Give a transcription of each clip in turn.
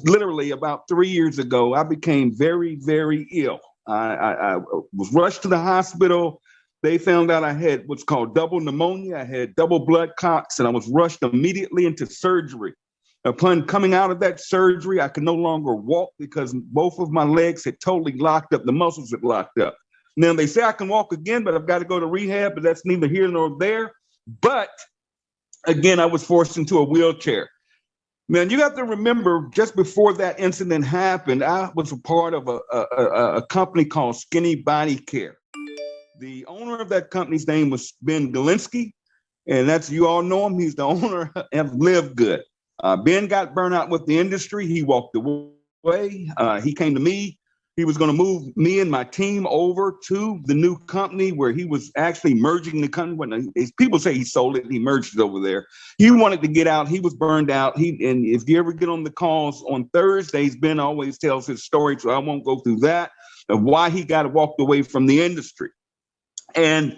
literally about 3 years ago, I became very, very ill. I was rushed to the hospital. They found out I had what's called double pneumonia. I had double blood clots, and I was rushed immediately into surgery. Upon coming out of that surgery, I could no longer walk because both of my legs had totally locked up. The muscles had locked up. Now, they say I can walk again, but I've got to go to rehab, but that's neither here nor there. But again, I was forced into a wheelchair. Man, you have to remember, just before that incident happened, I was a part of a company called Skinny Body Care. The owner of that company's name was Ben Galinsky, and that's, you all know him. He's the owner of Live Good. Ben got burnt out with the industry. He walked away. He came to me. He was going to move me and my team over to the new company where he was actually merging the company. When people say he sold it, he merged it over there. He wanted to get out. He was burned out. And if you ever get on the calls on Thursdays, Ben always tells his story, so I won't go through that, of why he got walked away from the industry. And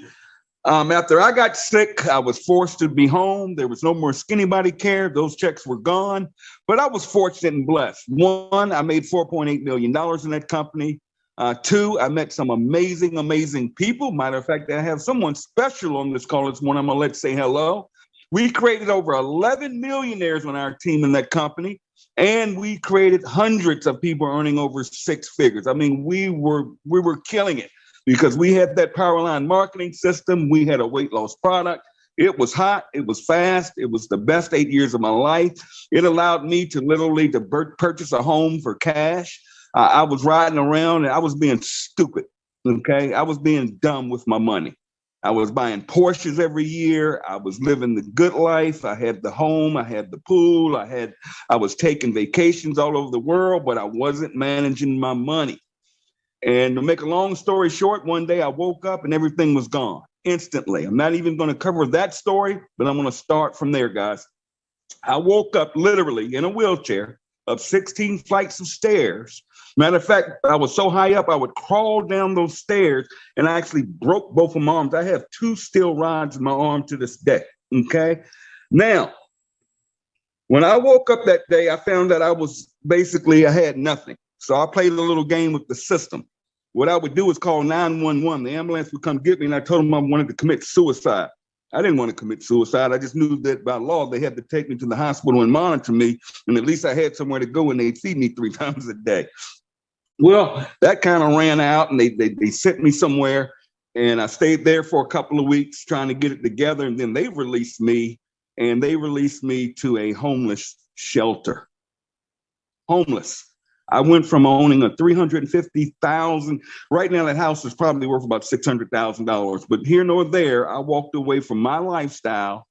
after I got sick, I was forced to be home. There was no more Skinny Body Care. Those checks were gone. But I was fortunate and blessed. One, I made $4.8 million in that company. Two, I met some amazing, amazing people. Matter of fact, I have someone special on this call this morning. I'm going to let say hello. We created over 11 millionaires on our team in that company. And we created hundreds of people earning over six figures. I mean, we were killing it. Because we had that power line marketing system. We had a weight loss product. It was hot. It was fast. It was the best 8 years of my life. It allowed me to literally purchase a home for cash. I was riding around and I was being stupid. Okay. I was being dumb with my money. I was buying Porsches every year. I was living the good life. I had the home. I had the pool. I was taking vacations all over the world, but I wasn't managing my money. And to make a long story short, one day I woke up and everything was gone instantly. I'm not even going to cover that story, but I'm going to start from there, guys. I woke up literally in a wheelchair up 16 flights of stairs. Matter of fact, I was so high up, I would crawl down those stairs and I actually broke both of my arms. I have two steel rods in my arm to this day. Okay. Now, when I woke up that day, I found that I had nothing. So I played a little game with the system. What I would do is call 911. The ambulance would come get me, and I told them I wanted to commit suicide. I didn't want to commit suicide. I just knew that by law, they had to take me to the hospital and monitor me, and at least I had somewhere to go, and they'd feed me 3 times a day. Well, that kind of ran out, and they sent me somewhere, and I stayed there for a couple of weeks trying to get it together, and then they released me, and they released me to a homeless shelter. Homeless. I went from owning a $350,000. Right now, that house is probably worth about $600,000. But here nor there, I walked away from my lifestyle,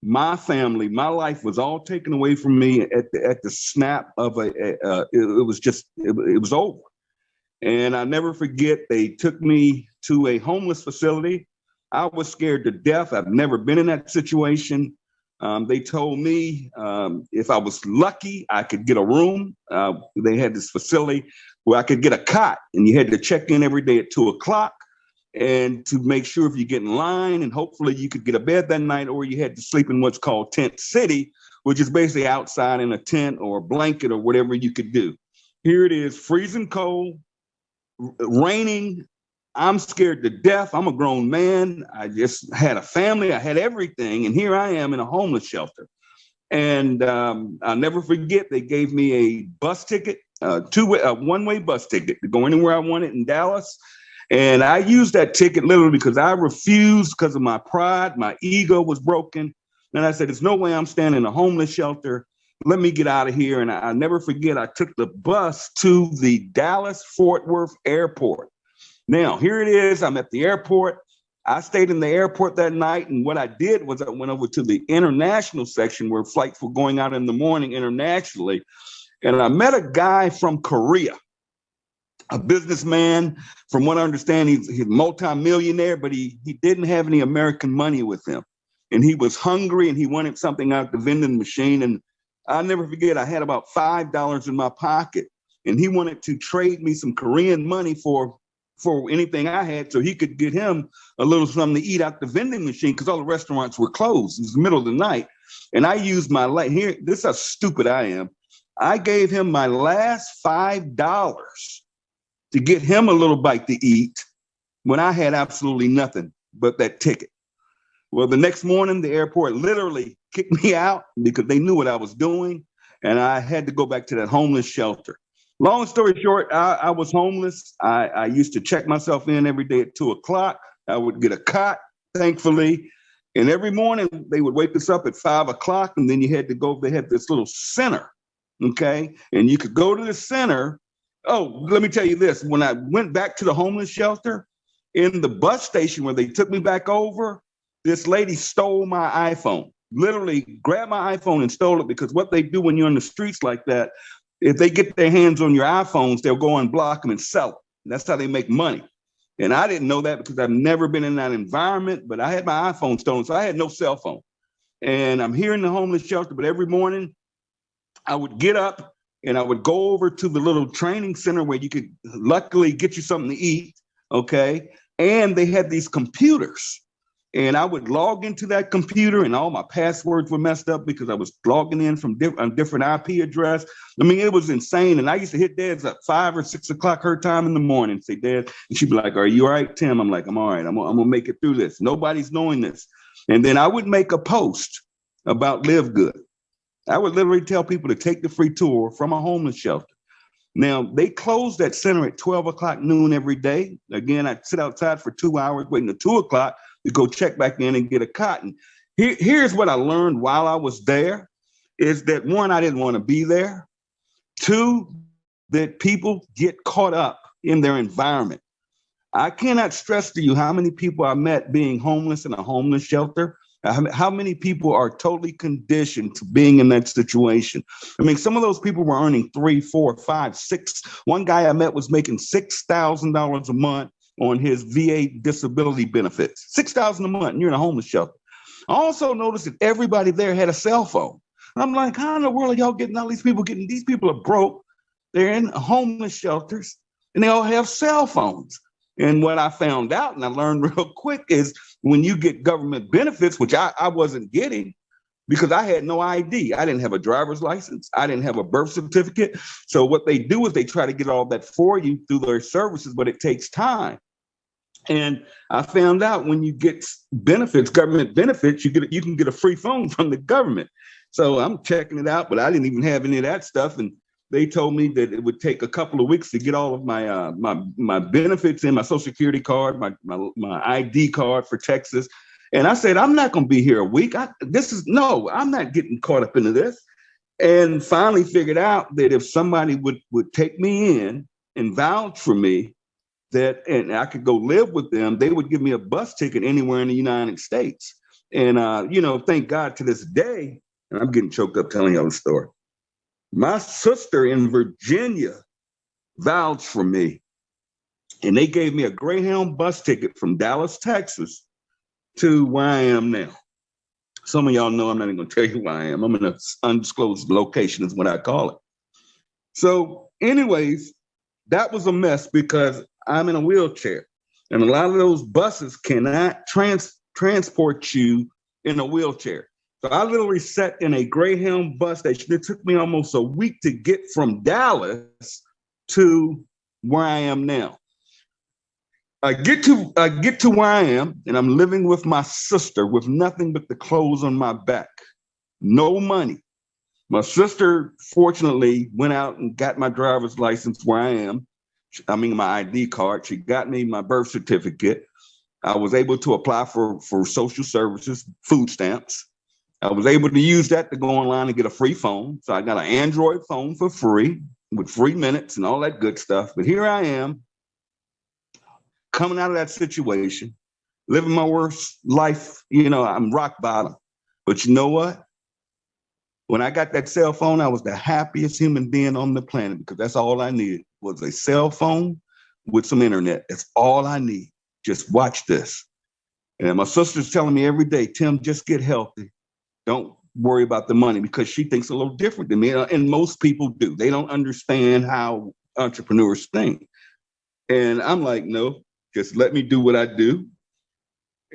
my family. My life was all taken away from me at the snap of it was over. And I never forget, they took me to a homeless facility. I was scared to death. I've never been in that situation. They told me if I was lucky, I could get a room. They had this facility where I could get a cot, and you had to check in every day at 2:00 and to make sure if you get in line, and hopefully you could get a bed that night, or you had to sleep in what's called Tent City, which is basically outside in a tent or a blanket or whatever you could do. Here it is, freezing cold, raining. I'm scared to death. I'm a grown man. I just had a family. I had everything. And here I am in a homeless shelter. And I'll never forget, they gave me a bus ticket, a one-way bus ticket to go anywhere I wanted in Dallas. And I used that ticket literally because I refused because of my pride. My ego was broken. And I said, there's no way I'm staying in a homeless shelter. Let me get out of here. And I'll never forget, I took the bus to the Dallas-Fort Worth airport. Now, here it is. I'm at the airport. I stayed in the airport that night. And what I did was I went over to the international section where flights were going out in the morning internationally. And I met a guy from Korea, a businessman. From what I understand, he's a multimillionaire, but he didn't have any American money with him. And he was hungry and he wanted something out of the vending machine. And I'll never forget, I had about $5 in my pocket. And he wanted to trade me some Korean money for anything I had so he could get him a little something to eat out the vending machine because all the restaurants were closed. It was the middle of the night. And I used my light here. This is how stupid I am. I gave him my last $5 to get him a little bite to eat when I had absolutely nothing but that ticket. Well, the next morning, the airport literally kicked me out because they knew what I was doing, and I had to go back to that homeless shelter. Long story short, I was homeless. I used to check myself in every day at 2 o'clock. I would get a cot, thankfully. And every morning they would wake us up at 5 o'clock, and then you had to go. They had this little center, okay? And you could go to the center. Oh, let me tell you this. When I went back to the homeless shelter, in the bus station where they took me back over, this lady stole my iPhone, literally grabbed my iPhone and stole it, because what they do when you're on the streets like that, if they get their hands on your iPhones, they'll go and block them and sell them. That's how they make money. And I didn't know that because I've never been in that environment, but I had my iPhone stolen, so I had no cell phone. And I'm here in the homeless shelter, but every morning I would get up and I would go over to the little training center where you could luckily get you something to eat, okay? And they had these computers. And I would log into that computer, and all my passwords were messed up because I was logging in from different IP address. I mean, it was insane. And I used to hit Dad's at 5 or 6 o'clock her time in the morning, say, Dad, and she'd be like, are you all right, Tim? I'm like, I'm all right. I'm gonna make it through this. Nobody's knowing this. And then I would make a post about Live Good. I would literally tell people to take the free tour from a homeless shelter. Now, they closed that center at 12 o'clock noon every day. Again, I'd sit outside for 2 hours waiting until 2 o'clock to go check back in and get a cotton. Here's what I learned while I was there, is that one, I didn't want to be there. Two, that people get caught up in their environment. I cannot stress to you how many people I met being homeless in a homeless shelter. How many people are totally conditioned to being in that situation? I mean, some of those people were earning 3, 4, 5, 6. One guy I met was making $6,000 a month on his VA disability benefits. $6,000 a month, and you're in a homeless shelter. I also noticed that everybody there had a cell phone. And I'm like, how in the world are y'all getting all these people getting? These people are broke. They're in homeless shelters, and they all have cell phones. And what I found out, and I learned real quick, is when you get government benefits, which I wasn't getting because I had no ID. I didn't have a driver's license. I didn't have a birth certificate. So what they do is they try to get all that for you through their services, but it takes time. And I found out when you get benefits, government benefits, you can get a free phone from the government. So I'm checking it out, but I didn't even have any of that stuff. And they told me that it would take a couple of weeks to get all of my my benefits in, my Social Security card, my ID card for Texas. And I said, I'm not going to be here a week. I'm not getting caught up into this. And finally figured out that if somebody would take me in and vouch for me, that and I could go live with them, they would give me a bus ticket anywhere in the United States. And thank God to this day, and I'm getting choked up telling y'all the story. My sister in Virginia vouched for me, and they gave me a Greyhound bus ticket from Dallas, Texas, to where I am now. Some of y'all know I'm not even going to tell you where I am. I'm in an undisclosed location is what I call it. So anyways, that was a mess because I'm in a wheelchair, and a lot of those buses cannot transport you in a wheelchair. So I literally sat in a Greyhound bus station. It took me almost a week to get from Dallas to where I am now. I get to where I am, and I'm living with my sister with nothing but the clothes on my back, no money. My sister, fortunately, went out and got my driver's license where I am. I mean, my ID card. She got me my birth certificate. I was able to apply for social services, food stamps. I was able to use that to go online and get a free phone. So I got an Android phone for free with free minutes and all that good stuff. But here I am coming out of that situation, living my worst life. I'm rock bottom. But you know what? When I got that cell phone, I was the happiest human being on the planet because that's all I needed was a cell phone with some internet. That's all I need. Just watch this. And my sister's telling me every day, Tim, just get healthy. Don't worry about the money, because she thinks a little different than me. And most people do. They don't understand how entrepreneurs think. And I'm like, no, just let me do what I do.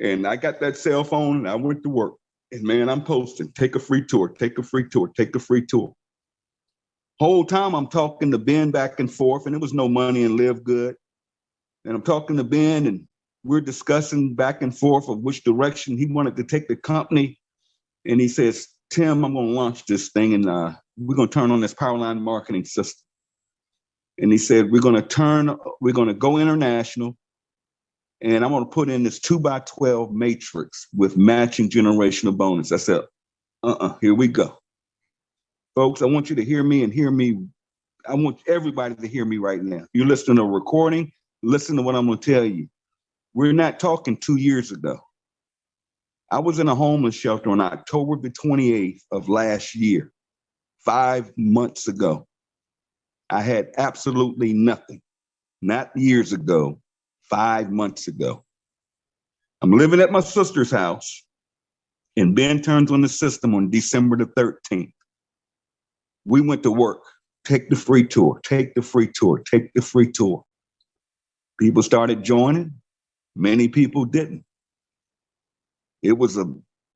And I got that cell phone and I went to work. And man, I'm posting, take a free tour, take a free tour, take a free tour. Whole time I'm talking to Ben back and forth, and it was no money and live good. And I'm talking to Ben, and we're discussing back and forth of which direction he wanted to take the company. And he says, Tim, I'm going to launch this thing, and we're going to turn on this Powerline marketing system. And he said, we're going to go international, and I'm going to put in this 2x12 matrix with matching generational bonus. I said, here we go. Folks, I want you to hear me and hear me. I want everybody to hear me right now. You're listening to a recording, listen to what I'm going to tell you. We're not talking 2 years ago. I was in a homeless shelter on October the 28th of last year, 5 months ago. I had absolutely nothing. Not years ago, 5 months ago. I'm living at my sister's house, and Ben turns on the system on December the 13th. We went to work. Take the free tour, take the free tour, take the free tour. People started joining. Many people didn't. It was a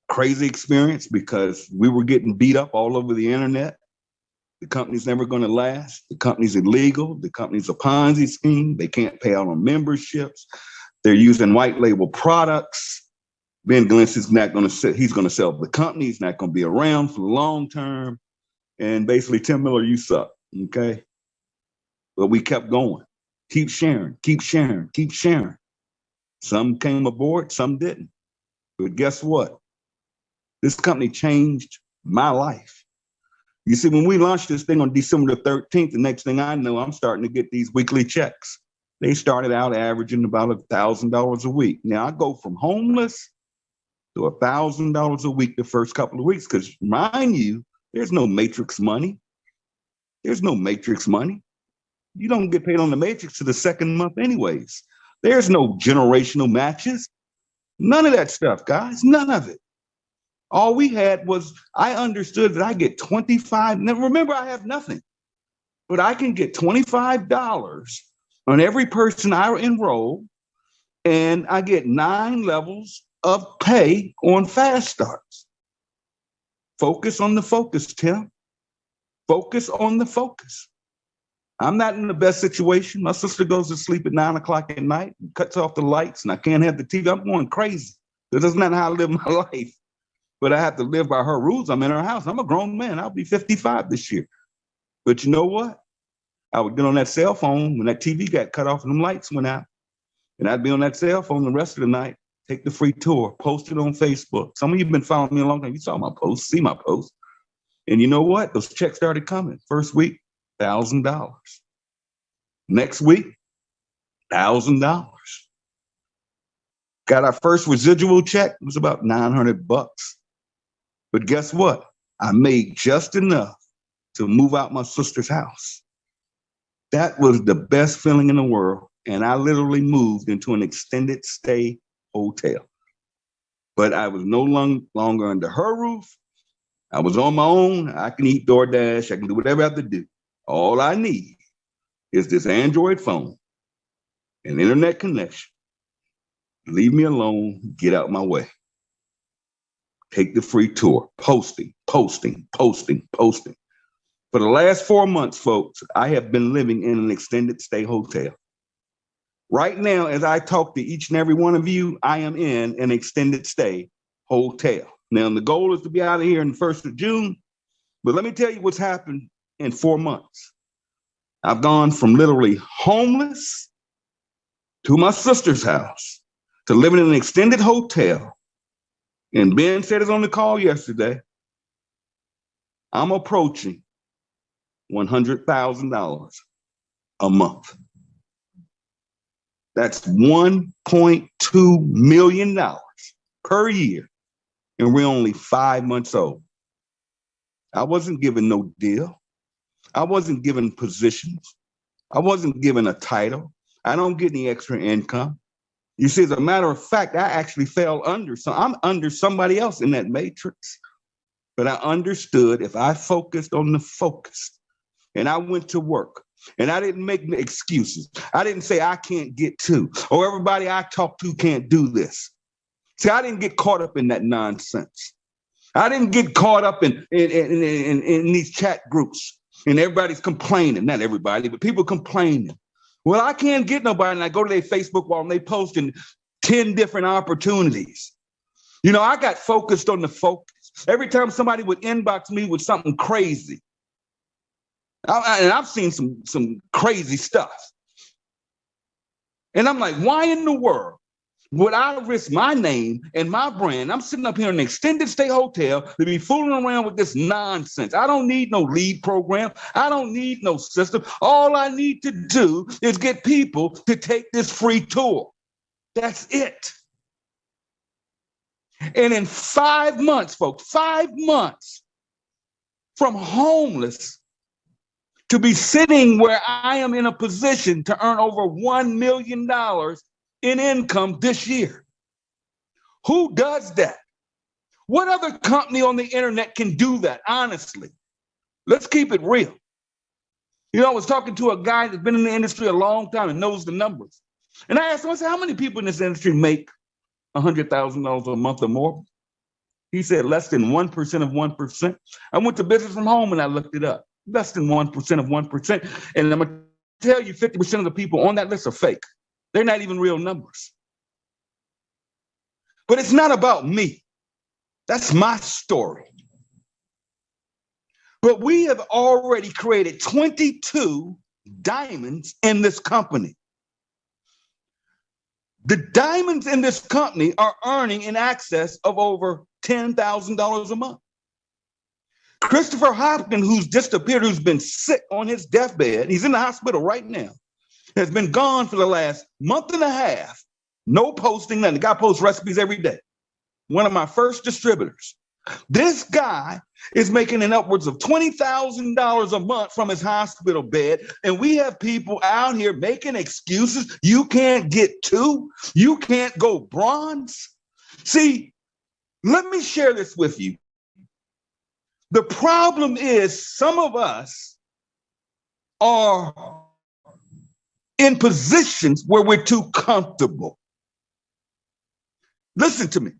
crazy experience because we were getting beat up all over the internet. The company's never going to last. The company's illegal. The company's a Ponzi scheme. They can't pay out on memberships. They're using white label products. Ben Glenn is not going to he's going to sell the company. He's not going to be around for the long term. And basically, Tim Miller, you suck. Okay. But we kept going. Keep sharing, keep sharing, keep sharing. Some came aboard, some didn't. But guess what? This company changed my life. You see, when we launched this thing on December the 13th, the next thing I know, I'm starting to get these weekly checks. They started out averaging about $1,000 a week. Now I go from homeless to $1,000 a week the first couple of weeks, because mind you, there's no matrix money. There's no matrix money. You don't get paid on the matrix to the second month anyways. There's no generational matches. None of that stuff, guys. None of it. All we had was, I understood that I get 25. Now remember, I have nothing, but I can get $25 on every person I enroll, and I get 9 levels of pay on fast starts. Focus on the focus, Tim. Focus on the focus. I'm not in the best situation. My sister goes to sleep at 9 o'clock at night, and cuts off the lights, and I can't have the TV. I'm going crazy. That's not how I live my life. But I have to live by her rules. I'm in her house. I'm a grown man. I'll be 55 this year. But you know what? I would get on that cell phone when that TV got cut off and them lights went out. And I'd be on that cell phone the rest of the night, take the free tour, post it on Facebook. Some of you have been following me a long time. You saw my posts, see my posts. And you know what? Those checks started coming. First week, $1,000. Next week, $1,000. Got our first residual check. It was about $900. But guess what? I made just enough to move out my sister's house. That was the best feeling in the world. And I literally moved into an extended stay hotel. But I was no longer under her roof. I was on my own. I can eat DoorDash. I can do whatever I have to do. All I need is this Android phone and internet connection. Leave me alone. Get out my way. Take the free tour. Posting, posting, posting, posting. For the last 4 months, folks, I have been living in an extended stay hotel. Right now, as I talk to each and every one of you, I am in an extended stay hotel. Now, the goal is to be out of here in the 1st of June. But let me tell you what's happened in 4 months. I've gone from literally homeless to my sister's house to living in an extended hotel. And Ben said it on the call yesterday. I'm approaching $100,000 a month. That's $1.2 million per year. And we're only 5 months old. I wasn't given no deal. I wasn't given positions. I wasn't given a title. I don't get any extra income. You see, as a matter of fact, I actually fell under. So I'm under somebody else in that matrix. But I understood if I focused on the focus and I went to work and I didn't make excuses. I didn't say I can't get to, or everybody I talk to can't do this. See, I didn't get caught up in that nonsense. I didn't get caught up in these chat groups And everybody's complaining, not everybody, but people complaining. Well, I can't get nobody. And I go to their Facebook wall and they posting 10 different opportunities. You know, I got focused on the focus. Every time somebody would inbox me with something crazy, and I've seen some crazy stuff. And I'm like, why in the world would I risk my name and my brand? I'm sitting up here in an extended stay hotel to be fooling around with this nonsense. I don't need no lead program. I don't need no system. All I need to do is get people to take this free tour. That's it. And in 5 months, folks, 5 months from homeless to be sitting where I am in a position to earn over $1 million in income this year. Who does that? What other company on the internet can do that, honestly? Let's keep it real. You know, I was talking to a guy that's been in the industry a long time and knows the numbers. And I asked him, I said, how many people in this industry make $100,000 a month or more? He said less than 1% of 1%. I went to Business from Home and I looked it up. Less than 1% of 1%. And I'm going to tell you 50% of the people on that list are fake. They're not even real numbers. But it's not about me. That's my story. But we have already created 22 diamonds in this company. The diamonds in this company are earning in excess of over $10,000 a month. Christopher Hopkins, who's disappeared, who's been sick on his deathbed, he's in the hospital right now, has been gone for the last month and a half. No posting, nothing. The guy posts recipes every day. One of my first distributors. This guy is making an upwards of $20,000 a month from his hospital bed. And we have people out here making excuses. You can't get two. You can't go bronze. See, let me share this with you. The problem is some of us are in positions where we're too comfortable. Listen to me.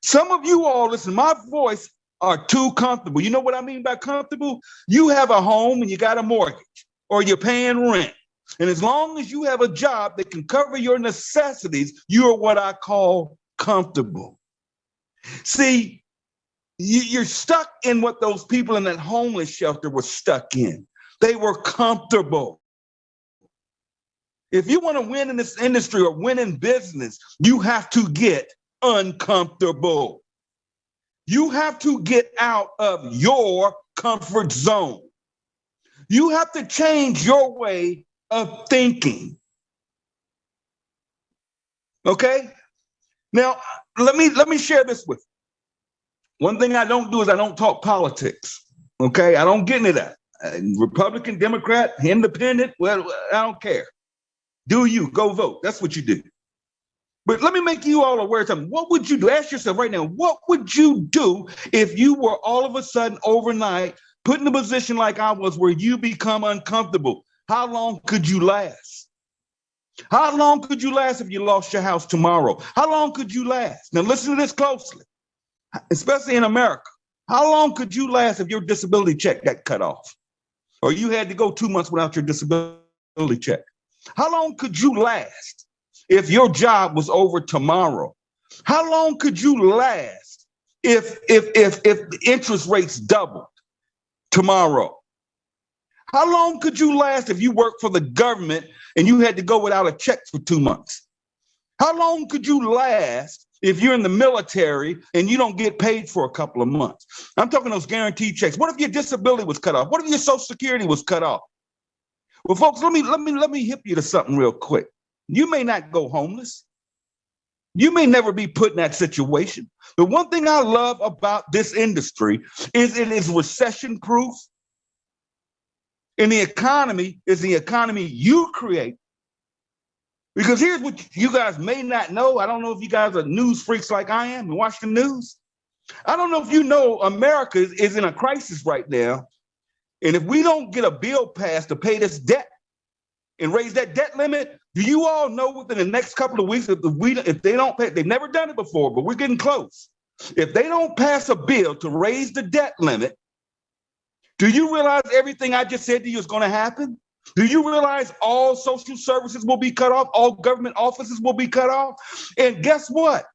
Some of you all, listen, my voice are too comfortable. You know what I mean by comfortable? You have a home and you got a mortgage or you're paying rent. And as long as you have a job that can cover your necessities, you are what I call comfortable. See, you're stuck in what those people in that homeless shelter were stuck in. They were comfortable. If you want to win in this industry or win in business, you have to get uncomfortable. You have to get out of your comfort zone. You have to change your way of thinking. Okay? Now, let me share this with you. One thing I don't do is I don't talk politics. Okay? I don't get into that. Republican, Democrat, independent, well, I don't care. Do you go vote? That's what you do. But let me make you all aware of something. What would you do? Ask yourself right now, what would you do if you were all of a sudden overnight put in a position like I was where you become uncomfortable? How long could you last? How long could you last if you lost your house tomorrow? How long could you last? Now listen to this closely, especially in America. How long could you last if your disability check got cut off? Or you had to go 2 months without your disability check? How long could you last if your job was over tomorrow? How long could you last if the interest rates doubled tomorrow? How long could you last if you worked for the government and you had to go without a check for 2 months? How long could you last if you're in the military and you don't get paid for a couple of months? I'm talking those guaranteed checks. What if your disability was cut off? What if your Social Security was cut off? Well, folks, let me hip you to something real quick. You may not go homeless. You may never be put in that situation. But one thing I love about this industry is it is recession proof. And the economy is the economy you create. Because here's what you guys may not know. I don't know if you guys are news freaks like I am and watch the news. I don't know if you know America is in a crisis right now. And if we don't get a bill passed to pay this debt and raise that debt limit, do you all know within the next couple of weeks, if they don't pay, they've never done it before, but we're getting close. If they don't pass a bill to raise the debt limit, Do you realize everything I just said to you is going to happen? Do you realize all social services will be cut off? All government offices will be cut off? And guess what?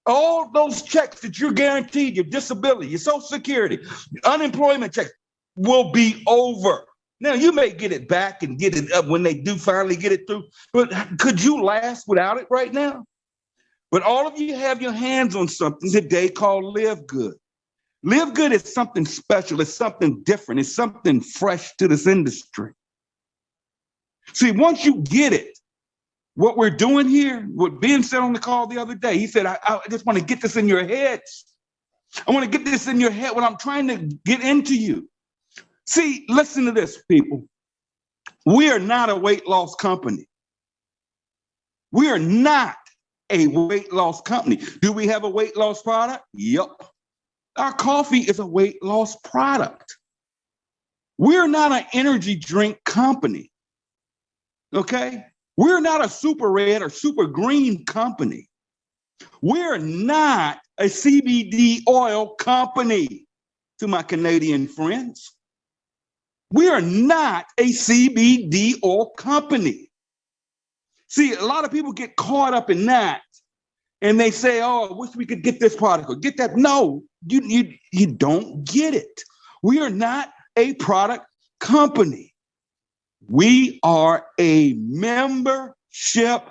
All those checks that you're guaranteed, your disability, your Social Security, unemployment checks, will be over. Now, you may get it back and get it up when they do finally get it through, but could you last without it right now? But all of you have your hands on something today called Live Good. Live Good is something special. It's something different. It's something fresh to this industry. See, once you get it, what we're doing here, what Ben said on the call the other day, he said, I just want to get this in your heads. I want to get this in your head when I'm trying to get into you. See, listen to this, people. We are not a weight loss company. We are not a weight loss company. Do we have a weight loss product? Yep. Our coffee is a weight loss product. We're not an energy drink company. Okay? We're not a super red or super green company. We're not a CBD oil company, to my Canadian friends. We are not a CBD oil company. See, a lot of people get caught up in that and they say, oh, I wish we could get this product or get that. No, you don't get it. We are not a product company. We are a membership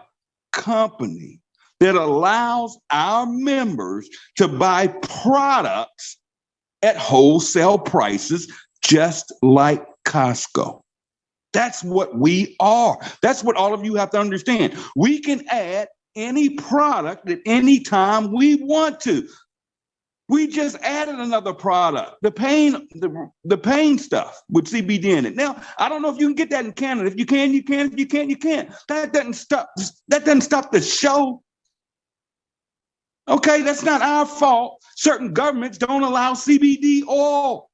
company that allows our members to buy products at wholesale prices, just like Costco. That's what we are. That's what all of you have to understand. We can add any product at any time we want to. We just added another product, the pain stuff with CBD in it. Now, I don't know if you can get that in Canada. If you can, you can. If you can't, you can't. That doesn't stop the show. Okay, that's not our fault. Certain governments don't allow CBD oil.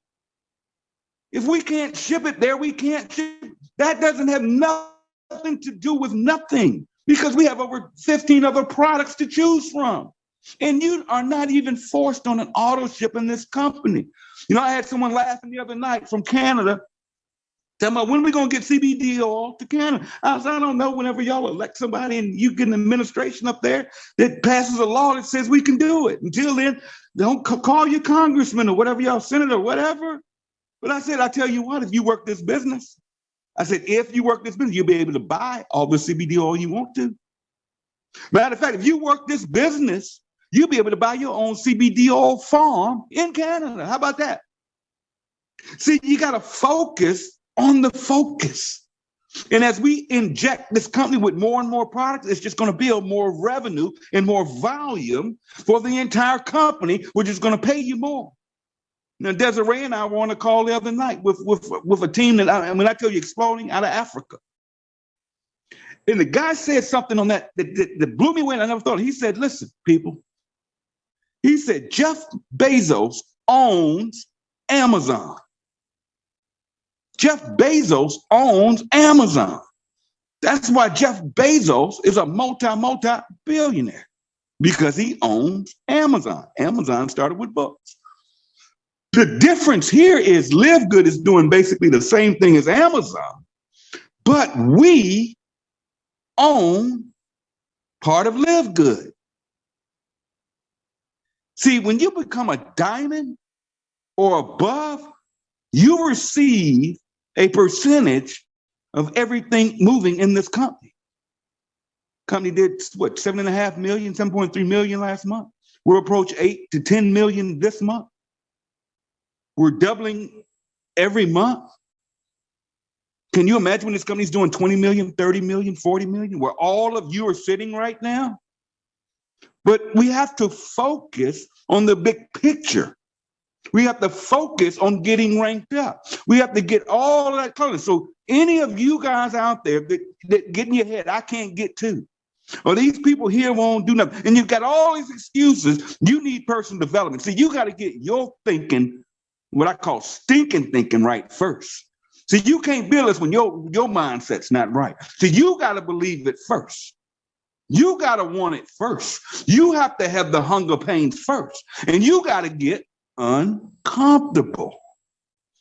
If we can't ship it there, we can't ship it. That doesn't have nothing to do with nothing, because we have over 15 other products to choose from. And you are not even forced on an auto ship in this company. You know, I had someone laughing the other night from Canada, telling me, when are we going to get CBD oil to Canada? I said, I don't know, whenever y'all elect somebody and you get an administration up there that passes a law that says we can do it. Until then, don't call your congressman or whatever, y'all senator or whatever. But I said, I tell you what, if you work this business, I said, if you work this business, you'll be able to buy all the CBD oil you want to. Matter of fact, if you work this business, you'll be able to buy your own CBD oil farm in Canada. How about that? See, you got to focus on the focus. And as we inject this company with more and more products, it's just going to build more revenue and more volume for the entire company, which is going to pay you more. Now, Desiree and I were on a call the other night with a team that, I tell you, exploding out of Africa. And the guy said something on that blew me away. I never thought. He said, listen, people. He said, Jeff Bezos owns Amazon. Jeff Bezos owns Amazon. That's why Jeff Bezos is a multi-billionaire, because he owns Amazon. Amazon started with books. The difference here is Live Good is doing basically the same thing as Amazon, but we own part of Live Good. See, when you become a diamond or above, you receive a percentage of everything moving in this company. Company did what, 7.5 million, 7.3 million last month. We'll approach 8 to 10 million this month. We're doubling every month. Can you imagine when this company's doing 20 million, 30 million, 40 million, where all of you are sitting right now? But we have to focus on the big picture. We have to focus on getting ranked up. We have to get all of that covered. So any of you guys out there that get in your head, I can't get to, or these people here won't do nothing, and you've got all these excuses, you need personal development. See, you got to get your thinking, what I call stinking thinking, right first. See, you can't build this when your mindset's not right. So you got to believe it first. You got to want it first. You have to have the hunger pains first. And you got to get uncomfortable.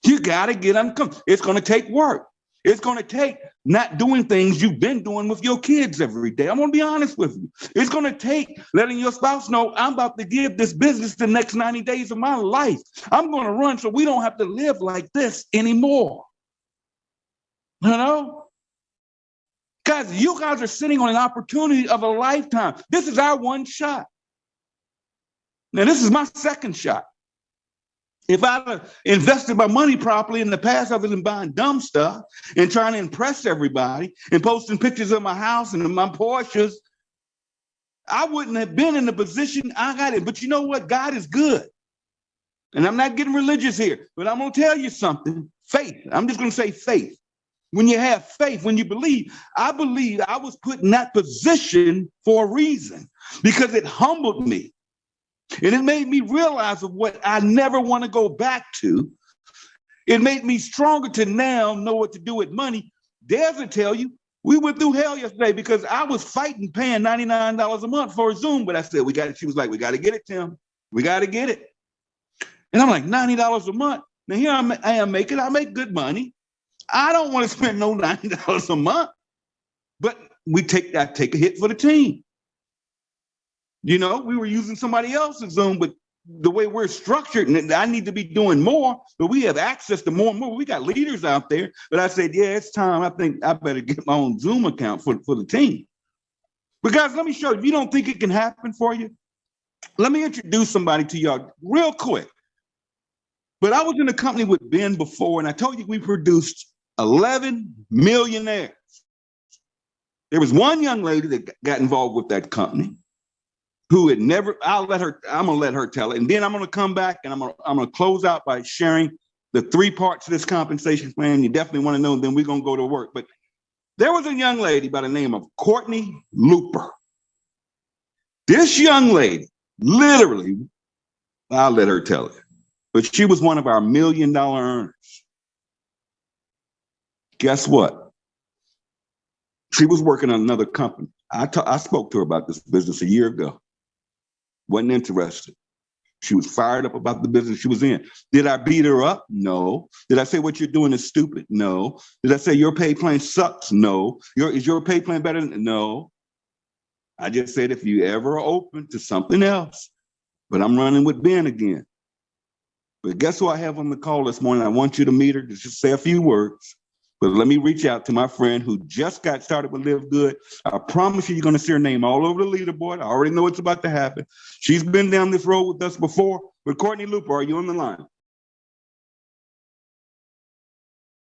You got to get uncomfortable. It's going to take work. It's going to take not doing things you've been doing with your kids every day. I'm going to be honest with you. It's going to take letting your spouse know I'm about to give this business the next 90 days of my life. I'm going to run so we don't have to live like this anymore. You know? Guys, you guys are sitting on an opportunity of a lifetime. This is our one shot. Now, this is my second shot. If I'd invested my money properly in the past, other than buying dumb stuff and trying to impress everybody and posting pictures of my house and my Porsches, I wouldn't have been in the position I got in. But you know what? God is good. And I'm not getting religious here, but I'm going to tell you something. Faith. I'm just going to say faith. When you have faith, when you believe I was put in that position for a reason, because it humbled me. And it made me realize of what I never want to go back to. It made me stronger to now know what to do with money. Daz will tell you, we went through hell yesterday because I was fighting paying $99 a month for a Zoom. But I said, she was like, we got to get it, Tim. We got to get it. And I'm like, $90 a month. Now here I make good money. I don't want to spend no $90 a month. But I take a hit for the team. You know, we were using somebody else's Zoom, but the way we're structured, and I need to be doing more, but we have access to more and more. We got leaders out there. But I said, yeah, it's time. I think I better get my own Zoom account for the team. But guys, let me show you. If you don't think it can happen for you, let me introduce somebody to y'all real quick. But I was in a company with Ben before, and I told you we produced 11 millionaires. There was one young lady that got involved with that company who had never, I'm gonna let her tell it. And then I'm gonna come back and I'm gonna close out by sharing the 3 parts of this compensation plan. You definitely wanna know, then we're gonna go to work. But there was a young lady by the name of Courtney Looper. This young lady, literally, I'll let her tell it, but she was one of our $1 million earners. Guess what? She was working on another company. I spoke to her about this business a year ago. Wasn't interested. She was fired up about the business she was in. Did I beat her up? No. Did I say what you're doing is stupid? No. Did I say your pay plan sucks? No. Is your pay plan better? No. I just said if you ever are open to something else, but I'm running with Ben again. But guess who I have on the call this morning? I want you to meet her, just say a few words. But let me reach out to my friend who just got started with Live Good. I promise you, you're going to see her name all over the leaderboard. I already know what's about to happen. She's been down this road with us before. But Courtney Looper, are you on the line?